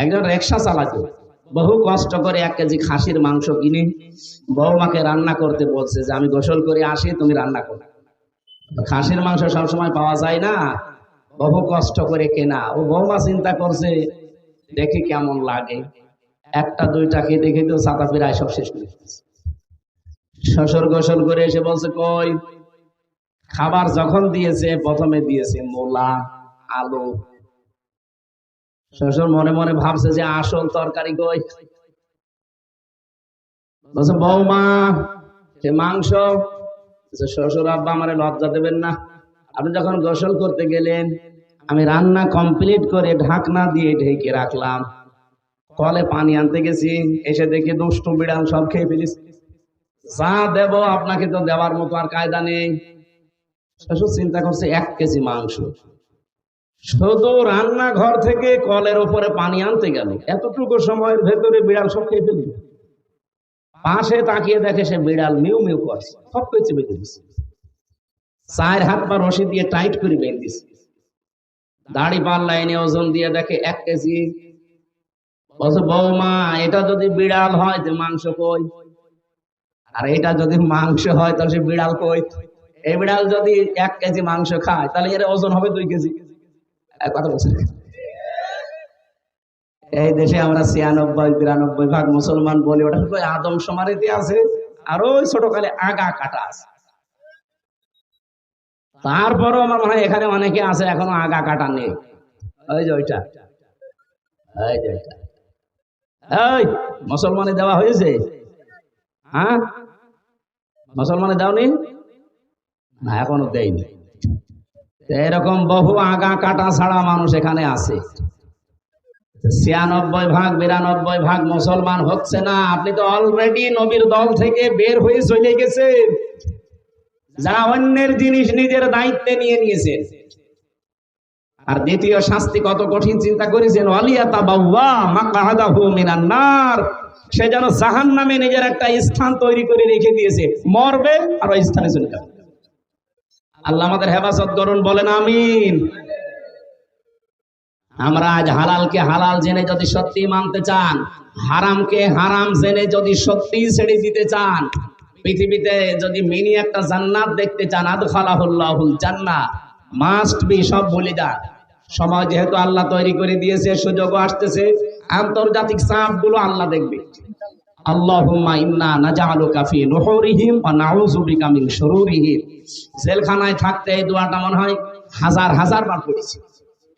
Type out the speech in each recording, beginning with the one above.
একজন রিকশা চালাতো, বহু কষ্ট করে 1 কেজি খাসির মাংস কিনে বৌমাকে রান্না করতে বলছে যে আমি গোসল করে আসি, তুমি রান্না করো। খাসির মাংস সবসময় পাওয়া যায় না, বহু কষ্ট করে কেনা। ও বৌমা চিন্তা করছে দেখি কেমন লাগে, 1টা 2টা খেতে খেতে ছাতা প্রায় সব শেষ করে ফেলেছে। শ্বশুর গোসল করে এসে বলছে কই, খাবার যখন দিয়েছে প্রথমে দিয়েছে মূলা আলু। শ্বশুর মনে মনে ভাবছে যে আসল তরকারি কই। বলছে বৌমা সে মাংস। শ্বশুর আব্বা আমারে লজ্জা দেবেন না, আপনি যখন গোসল করতে গেলেন আমি রান্না কমপ্লিট করে ঢাকনা দিয়ে ঢেকে রাখলাম, কলে পানি আনতে গেছি, এসে দেখি দুষ্টু বিড়াল সব খেয়ে ফেলিস। যা দেব আপনাকে তো দেওয়ার মতো আর কায়দা নেই। শ্বশুর চিন্তা করছে 1 কেজি মাংস, শুধু রান্নাঘর থেকে কলের উপরে পানি আনতে গেল, এতটুকু সময়ের ভেতরে বিড়াল সব খেয়ে ফেলি। পাশে তাকিয়ে দেখে সে বিড়াল মিউ মিউ করছে, সব কিছু বেঁধে দিচ্ছে, 4 হাত পা রশি দিয়ে টাইট করে বেঁধে দিচ্ছে। দাড়ি পাল্লা এনে ওজন দিয়ে দেখে 1 কেজি। বলছে বৌমা এটা যদি বিড়াল হয় তো মাংস কই, আর এটা যদি মাংস হয় তাহলে সে বিড়াল কই। এই বিড়াল যদি 1 কেজি মাংস খায় তাহলে এর ওজন হবে 2 কেজি। কথা বলছে। এই দেশে আমরা 96-93 ভাগ মুসলমান বলি, ওটা আদম সমারিতে আছে, আর ওই ছোটকালে আগা কাটা আছে। তারপরও আমার মনে হয় এখানে অনেকে আছে এখনো আগা কাটা নেই। ওই যে ওইটা, এই যে ওইটা, এই মুসলমানে দেওয়া হয়েছে? হ্যাঁ মুসলমানে দাওনি না, এখনো দেয়নি। এরকম বহু আগা কাটা ছাড়া মানুষ এখানে আছে। 96 ভাগ 92 ভাগ মুসলমান হচ্ছে না। আপনি তো অলরেডি নবীর দল থেকে বের হয়ে চলে গেছেন, যারা অন্যের জিনিস নিজের দায়িত্বে নিয়ে নিয়েছেন। আর দ্বিতীয় শাস্তি কত কঠিন চিন্তা করেছেন, ওয়ালিয়াতাবাওয়া মাকআদাহু মিনান নার, সে যেন জাহান্নামে নিজের একটা স্থান তৈরি করে রেখে দিয়েছে, মরবে আর ওই স্থানে চলে যাবে। আল্লাহ আমাদের হেফাজত করুন, বলেন আমিন। আমরা আজ হালালকে হালাল জেনে যদি সত্যি মানতে চান, হারামকে হারাম জেনে যদি সত্যি ছেড়ে দিতে চান, পৃথিবীতে যদি মিনি একটা জান্নাত দেখতে চান, আদখালাহুল্লাহুল জান্নাহ, মাস্ট বি সব ভুলে যান। সময় যেহেতু আল্লাহ তৈরি করে দিয়েছে, সুযোগও আসতেছে, আন্তর্জাতিক চাপগুলো আল্লাহ দেখবে। আল্লাহুম্মা ইন্না নাজআলুকা ফি নুহুরিহিম ওয়া নাউযু বিকা মিন শুরুরিহিম। জেলখানায় থাকতে এই দোয়াটা মনে হয় হাজার হাজার বার পড়েছি।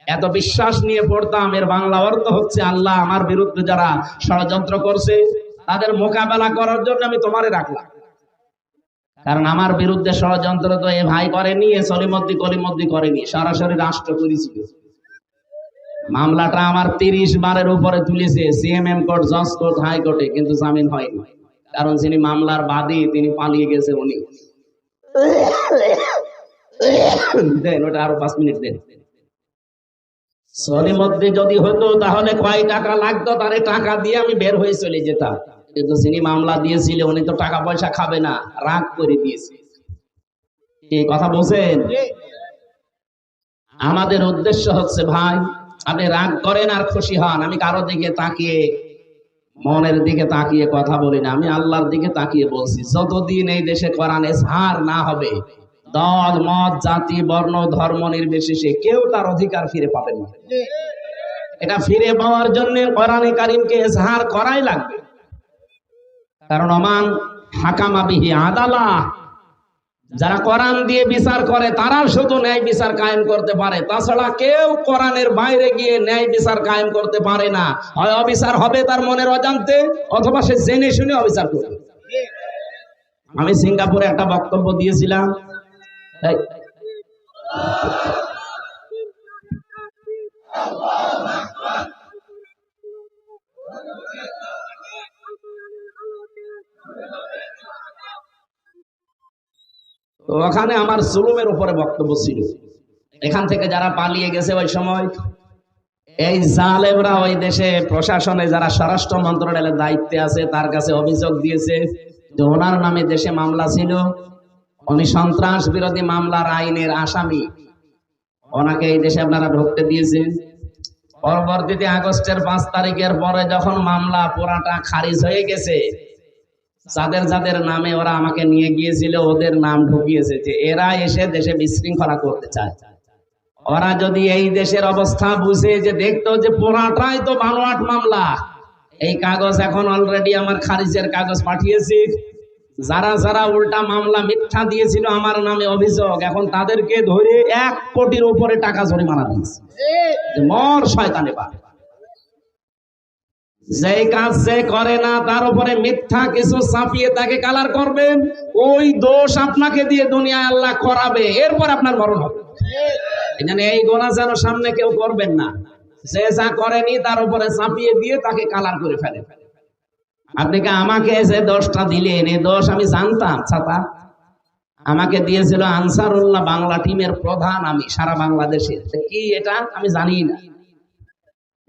এত বিশ্বাস নিয়ে পড়তাম। এর বাংলা অর্থ হচ্ছে, আল্লাহ আমার বিরুদ্ধে যারা ষড়যন্ত্র করছে তাদের মোকাবেলা করার জন্য আমি তোমারে রাখলাম। কারণ আমার বিরুদ্ধে ষড়যন্ত্র তো এ ভাই করেনি, এ সলিমদ্দি কলিমদ্দি করেনি, সরাসরি রাষ্ট্র করেছিল। মামলাটা আমার 30 বারের উপরে তুলেছে, সিএমএম কোর্ট, জজ কোর্ট, হাইকোর্টে, কিন্তু জামিন হয়নি। কারণ যিনি মামলার বাদী তিনি পালিয়ে গেছে। উনি দেন ওটা আরো 5 মিনিট দেন। সলিমদ্দি যদি হতো তাহলে কয় টাকা লাগতো, তারে টাকা দিয়ে আমি বের হয়ে চলে যেতাম। কিন্তু যিনি মামলা দিয়েছিল উনি তো টাকা পয়সা খাবে না, রাগ করে দিয়েছে। এই কথা বলছেন। আমাদের উদ্দেশ্য হচ্ছে, ভাই আপনি রাগ করেন আর খুশি হন, আমি কারো দিকে তাকিয়ে, মনের দিকে তাকিয়ে কথা বলি না, আমি আল্লাহর দিকে তাকিয়ে বলছি। যতদিন এই দেশে কোরআন এজহার না হবে, দল মত জাতি বর্ণ ধর্ম নির্বিশেষে কেউ তার অধিকার ফিরে পাবেন না। এটা ফিরে পাওয়ার জন্য কোরআনে কারীমকে এজহার করাই লাগবে। কারণ ওমান হাকামা বিহি আদালা, যারা কোরআন দিয়ে বিচার করে তারা শুধু ন্যায় বিচার কায়েম করতে পারে, তাছাড়া কেউ কোরআনের বাইরে গিয়ে ন্যায় বিচার কায়েম করতে পারে না। হয় অবিচার হবে তার মনের অজান্তে, অথবা সে জেনে শুনে অবিচার করবে। আমি সিঙ্গাপুরে একটা বক্তব্য দিয়েছিলাম, ওখানে আমার জুলুমের উপরে বক্তব্য ছিল। এখান থেকে যারা পালিয়ে গেছে ওই সময়, এই জালেমরা ওই দেশে প্রশাসনে যারা স্বরাষ্ট্র মন্ত্রণালয়ের দায়িত্বে আছে তার কাছে অভিযোগ দিয়েছে যে ওনার নামে দেশে মামলা ছিল, উনি সন্ত্রাস বিরোধী মামলার আইনের আসামি, ওনাকে এই দেশে আপনারা ঢুকতে দিয়েছেন। পরবর্তীতে আগস্টের 5 তারিখের পরে যখন মামলা পুরাটা খারিজ হয়ে গেছে, যাদের যাদের নামে ওরা আমাকে নিয়ে গিয়েছিল ওদের নাম ঢুকিয়েছে যে এরা এসে দেশে বিশৃঙ্খলা করতে চায়। ওরা যদি এই দেশের অবস্থা বুঝে যে দেখতো যে পুরাটাই তো বানোয়াট মামলা, এই কাগজ এখন অলরেডি আমার খারিজের কাগজ পাঠিয়েছি। যারা যারা উল্টা মামলা মিথ্যা দিয়েছিল আমার নামে অভিযোগ, এখন তাদেরকে ধরে 1 কোটির উপরে টাকা জরিমানা দিয়েছে। মর শয়তানে বা যে কাজ যে করে না তার উপরে মিথ্যা কিছু চাপিয়ে তাকে কালার করবেন, ওই দোষ আপনাকে দিয়ে দুনিয়ায় আল্লাহ করাবে, এরপর আপনার মরণ হবে। এই গোনা যেন সামনে কেউ করবেন না। যে যা করেনি তার উপরে চাপিয়ে দিয়ে তাকে কালার করে ফেলে। আপনি কি আমাকে যে দোষটা দিলেন, এই দোষ আমি জানতাম? ছাতা আমাকে দিয়েছিল আনসারুল্লাহ বাংলা টিমের প্রধান, আমি সারা বাংলাদেশে কি এটা আমি জানি না।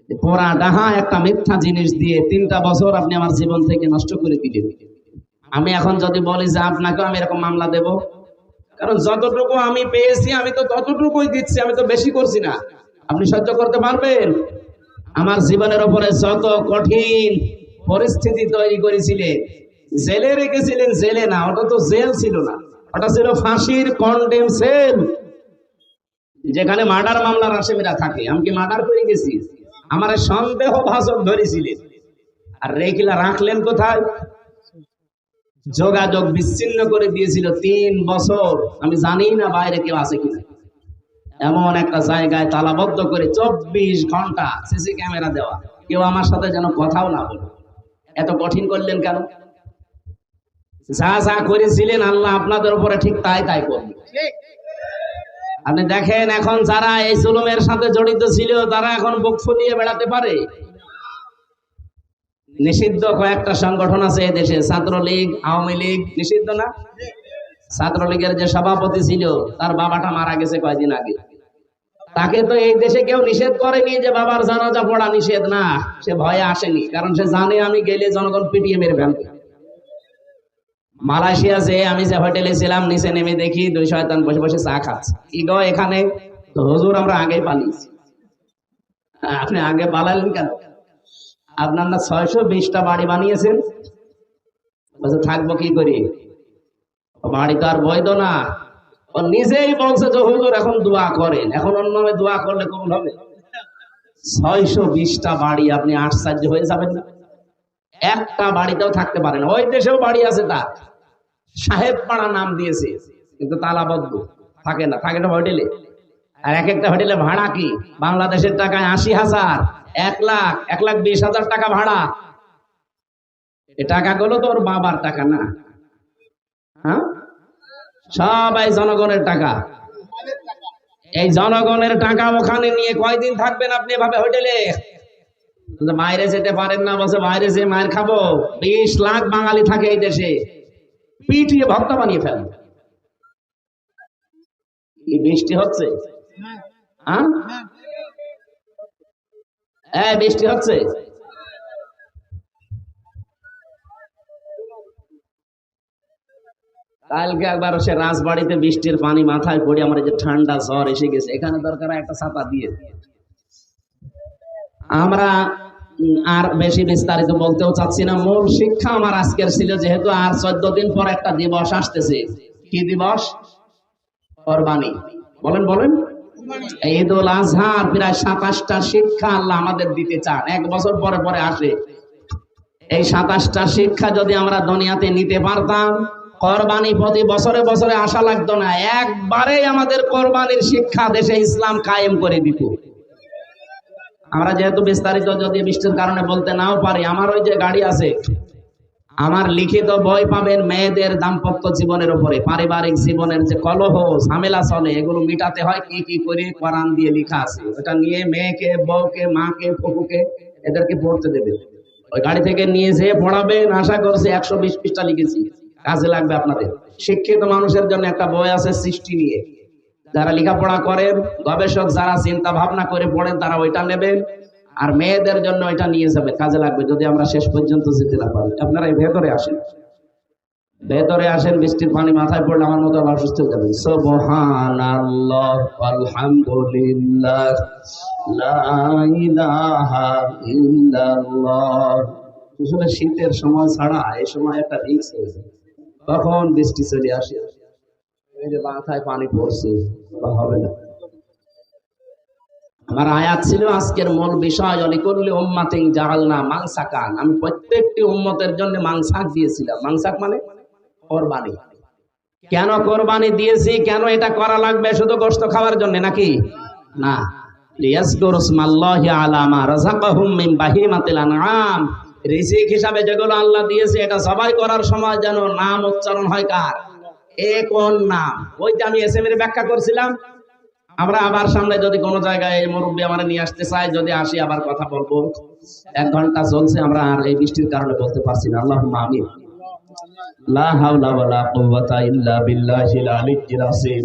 পোড়া ডাহা একটা মিথ্যা জিনিস দিয়ে 3টা বছর আপনি আমার জীবন থেকে নষ্ট করে দিলেন। আমি এখন যদি বলি যে আপনাকেও আমি এরকম মামলা দেব, কারণ যতটুকু আমি পেয়েছি আমি তো ততটুকুই দিচ্ছি, আমি তো বেশি করছি না। আপনি সহ্য করতে পারবেন? আমার জীবনের উপরে যত কঠিন পরিস্থিতি তৈরি করেছিলেন, জেলে রেখেছিলেন। জেলে না, ওটা তো জেল ছিল না, ওটা ছিল ফাঁসির কন্ডেম সেল, যেখানে মার্ডার মামলার আসামিরা থাকে। আমি কি মার্ডার করে গেছি? আমার সন্দেহ ভাজক ধরেছিলেন, আর রেখিলা রাখলেন কোথায়? যোগাযোগ বিচ্ছিন্ন করে দিয়েছিল 3 বছর। আমি জানি না বাইরে কেউ আছে কিনা। এমন একটা জায়গায় তালাবদ্ধ করে 24 ঘন্টা সিসি ক্যামেরা দেওয়া, কেউ আমার সাথে যেন কথাও না বলে। এত কঠিন করলেন কেন? যা যা করেছিলেন আল্লাহ আপনাদের উপরে ঠিক তাই তাই করবেন। আপনি দেখেন এখন যারা এই জুলুমের সাথে জড়িত ছিল তারা এখন বুক ফুলিয়ে বেড়াতে পারে। নিষিদ্ধ কয়েকটা সংগঠন আছে এই দেশে, ছাত্রলীগ, আওয়ামী লীগ নিষিদ্ধ না? ছাত্রলীগের যে সভাপতি ছিল তার বাবাটা মারা গেছে কয়েকদিন আগে। তাকে তো এই দেশে কেউ নিষেধ করেনি যে বাবার জানাজা পড়া নিষেধ না, সে ভয়ে আসেনি, কারণ সে জানে আমি গেলে জনগণ পিটিয়ে মেরে ফেলবে। মালয়েশিয়া যে আমি যে হোটেলে ছিলাম, নিচে নেমে দেখি 2 শয়তান বসে বসে চা খাচ্ছে। কি গো এখানে? তো হুজুর আমরা আগেই পালিয়েছি। আপনি আগে পালালেন কেন? আপনার না 620টা বাড়ি বানিয়েছেন, থাকবো কি করি? বাড়ি তো আর বৈধ না। ও নিজেই বলছে যে হুজুর এখন দোয়া করেন, এখন অন্য দোয়া করলে কবুল হবে? 620টা বাড়ি, আপনি আশ্চর্য হয়ে যাবেন না? একটা বাড়িতেও থাকতে পারেন। ওই দেশেও বাড়ি আছে, তার সাহেব পাড়া নাম দিয়েছে, কিন্তু তালাবদ্ধ, থাকে না, থাকে না হোটেলে। আর এক একটা হোটেলে ভাড়া কি বাংলাদেশের টাকায় 80,000, 1 লাখ, 1,20,000 টাকা ভাড়া। এই টাকাগুলো তো ওর বাবার টাকা না, হ্যাঁ, সবাই জনগণের টাকা। এই জনগণের টাকা ওখানে নিয়ে কয়দিন থাকবেন আপনি এভাবে হোটেলে? বাইরে যেতে পারেন না, বলছে বাইরে যে মায়ের খাবো। 20 লাখ বাঙালি থাকে এই দেশে, পিটিয়ে ভক্ত বানিয়ে ফেলেন। কি বৃষ্টি হচ্ছে? হ্যাঁ বৃষ্টি হচ্ছে। কালকে একবার সে রাজবাড়িতে বৃষ্টির পানি মাথায় পড়ে আমার যে ঠান্ডা জ্বর এসে গেছে, এখানে দরকার একটা ছাতা দিয়ে। আমরা আর বেশি বিস্তারিত বলতেও চাচ্ছি না। মূল শিক্ষা আমার আজকের ছিল, যেহেতু আর 14 দিন পর একটা দিবস আসতেছে। কি দিবস? কোরবানি। বলেন বলেন। ঈদুল আজহার প্রায় 27টা শিক্ষা আল্লাহ আমাদের দিতে চান, 1 বছর পরে পরে আসে। এই 27টা শিক্ষা যদি আমরা দুনিয়াতে নিতে পারতাম, কোরবানি প্রতি বছরে বছরে আসা লাগতো না, একবারেই আমাদের কোরবানির শিক্ষা দেশে ইসলাম কায়েম করে দিত। আমরা যেহেতু বিস্তারিত যদি বৃষ্টির কারণে বলতে নাও পারি, আমার ওই যে গাড়ি আছে, আমার লিখিত বই পাবেন মেয়েদের দাম্পত্য জীবনের উপরে, পারিবারিক জীবনের যে কলহ ঝামেলা চলে, এগুলো মিটাতে হয় কি কি করে, কোরআন দিয়ে লেখা আছে। ওটা নিয়ে মেয়েকে, বউকে, মাকে, ফুপুকে এদেরকে পড়তে দেবে। ওই গাড়ি থেকে নিয়ে যেয়ে পড়াবেন। আশা করছি 120 পৃষ্ঠা লিখেছি, কাজে লাগবে আপনাদের। শিক্ষিত মানুষের জন্য একটা বই আছে সৃষ্টি নিয়ে, যারা লেখাপড়া করেন, গবেষক যারা চিন্তা ভাবনা করে পড়েন তারা ওইটা নেবেন, আর মেয়েদের জন্য ওইটা নিয়ে যাবে, কাজে লাগবে যদি আমরা শেষ পর্যন্ত যেতে না পারি। আপনারা এই ভেতরে আসেন, ভেতরে আসেন, বৃষ্টির পানি মাথায় পড়লে আমার মতো আবার অসুস্থ হয়ে যাবেন। সুবহানাল্লাহ আলহামদুলিল্লাহ লা ইলাহা ইল্লাল্লাহ। আসলে শীতের সময় ছাড়া এই সময় একটা রিস্ক হয়েছে, তখন বৃষ্টি চলে আসে, এই যে মাথায় পানি পড়ছে, হবে না। আমার আয়াত ছিল আজকের মূল বিষয়, অলিকুল্লি উম্মাতিন জাআলনা মানসাকান। আমি প্রত্যেকটি উম্মতের জন্য মানসাক দিয়েছিলাম। মানসাক মানে কোরবানি। কেন কোরবানি দিয়েছি, কেন এটা করা লাগবে? শুধু গোশত খাওয়ার জন্য নাকি? না, লিয়াজকুরু ইসমাল্লাহি আলা মা রাযাকাহুম মিন বাহিমাতিল আনআম। রিজিক হিসাবে যেগুলো আল্লাহ দিয়েছে, এটা সবাই করার সময় যেন নাম উচ্চারণ হয়। কার? এ কোন নাম? ওইটা আমি এসএম এর ব্যাখ্যা করছিলাম। আমরা আবার সামনে যদি কোনো জায়গায় মুরব্বী আমার নিয়ে আসতে চাই, যদি আসি আবার কথা বলবো। 1 ঘন্টা চলছে, আমরা আর এই বৃষ্টির কারণে বলতে পারছি না। আল্লাহুম্মা আমিন। লা হাওলা ওয়ালা কুওয়াতা ইল্লা বিল্লাহিল আলিয়্যিল আযীম।